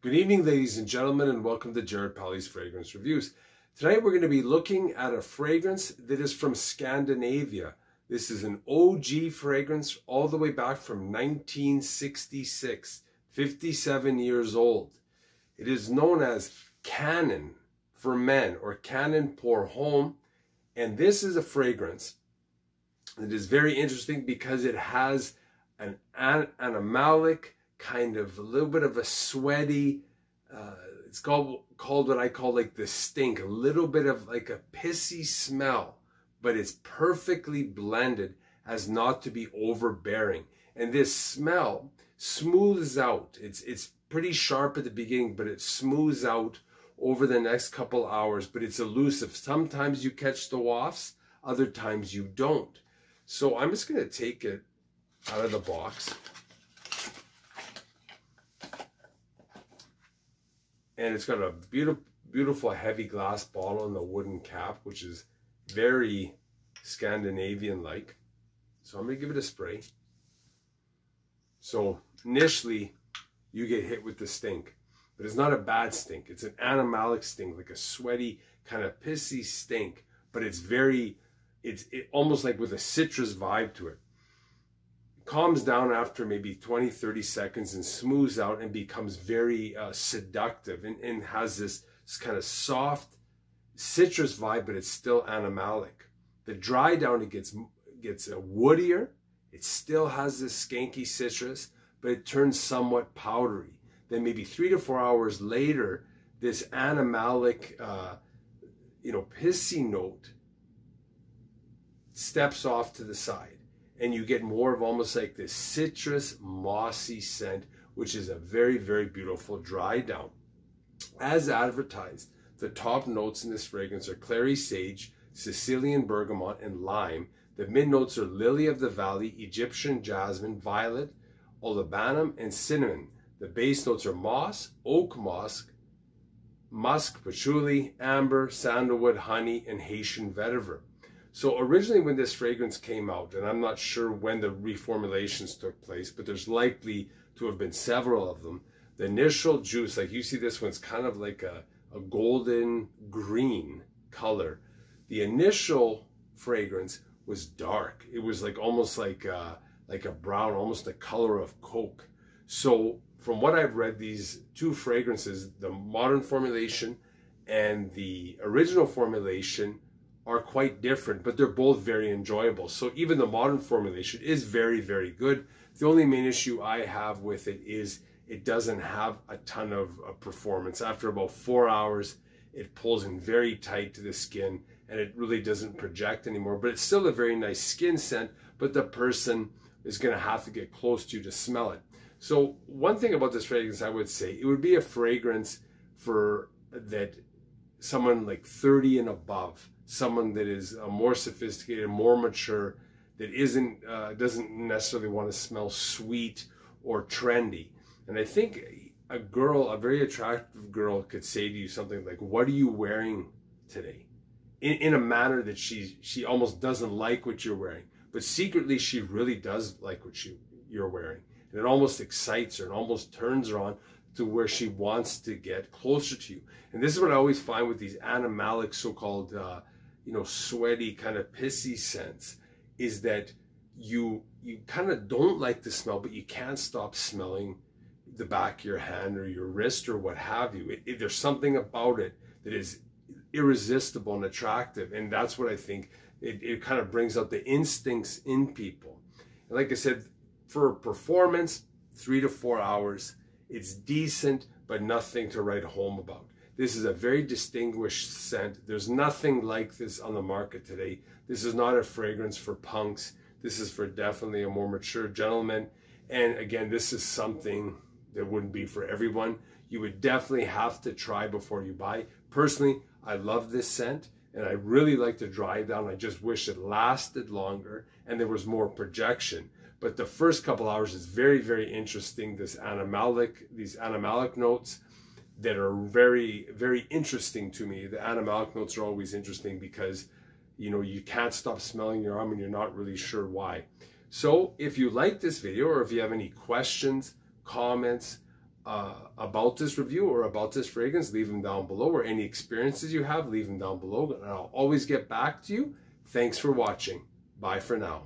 Good evening, ladies and gentlemen, and welcome to Jared Pali's Fragrance Reviews. Tonight we're going to be looking at a fragrance that is from Scandinavia. This is an OG fragrance all the way back from 1966, 57 years old. It is known as Kanon for men, or Kanon pour Homme, and this is a fragrance that is very interesting because it has an animalic, kind of a little bit of a sweaty, it's called what I call like the stink, a little bit of like a pissy smell, but it's perfectly blended as not to be overbearing. And this smell smooths out. It's pretty sharp at the beginning, but it smooths out over the next couple hours, but it's elusive. Sometimes you catch the wafts, other times you don't. So I'm just going to take it out of the box. And it's got a beautiful heavy glass bottle and the wooden cap, which is very Scandinavian-like. So I'm going to give it a spray. So initially, you get hit with the stink. But it's not a bad stink. It's an animalic stink, like a sweaty, kind of pissy stink. But it's almost like with a citrus vibe to it. Calms down after maybe 20-30 seconds and smooths out and becomes very seductive and has this kind of soft citrus vibe, but it's still animalic. The dry down, it gets woodier. It still has this skanky citrus, but it turns somewhat powdery. Then maybe 3 to 4 hours later, this animalic, pissy note steps off to the side. And you get more of almost like this citrus, mossy scent, which is a very, very beautiful dry down. As advertised, the top notes in this fragrance are clary sage, Sicilian bergamot, and lime. The mid notes are lily of the valley, Egyptian jasmine, violet, olibanum, and cinnamon. The base notes are moss, oak moss, musk, patchouli, amber, sandalwood, honey, and Haitian vetiver. So originally when this fragrance came out, and I'm not sure when the reformulations took place, but there's likely to have been several of them, the initial juice, like you see this one's kind of like a golden green color. The initial fragrance was dark. It was like almost like a brown, almost the color of Coke. So from what I've read, these two fragrances, the modern formulation and the original formulation, are quite different, but they're both very enjoyable. So even the modern formulation is very, very good. The only main issue I have with it is it doesn't have a ton of performance. After about 4 hours, it pulls in very tight to the skin and it really doesn't project anymore, but it's still a very nice skin scent, but the person is gonna have to get close to you to smell it. So one thing about this fragrance, I would say, it would be a fragrance for that someone like 30 and above, someone that is more sophisticated, more mature, that doesn't necessarily want to smell sweet or trendy. And I think a very attractive girl could say to you something like, "What are you wearing today?" In a manner that she almost doesn't like what you're wearing, but secretly she really does like what you're wearing. And it almost excites her and almost turns her on to where she wants to get closer to you. And this is what I always find with these animalic, so-called sweaty, kind of pissy scents, is that you kind of don't like the smell, but you can't stop smelling the back of your hand or your wrist or what have you. There's something about it that is irresistible and attractive, and that's what I think it kind of brings out the instincts in people. And like I said, for performance, 3 to 4 hours, it's decent, but nothing to write home about. This is a very distinguished scent. There's nothing like this on the market today. This is not a fragrance for punks. This is for definitely a more mature gentleman. And again, this is something that wouldn't be for everyone. You would definitely have to try before you buy. Personally, I love this scent and I really like the dry down. I just wish it lasted longer and there was more projection. But the first couple hours is very, very interesting. These animalic notes that are very, very interesting to me. The animalic notes are always interesting because, you can't stop smelling your arm and you're not really sure why. So if you like this video or if you have any questions, comments, about this review or about this fragrance, leave them down below, or any experiences you have, leave them down below, and I'll always get back to you. Thanks for watching. Bye for now.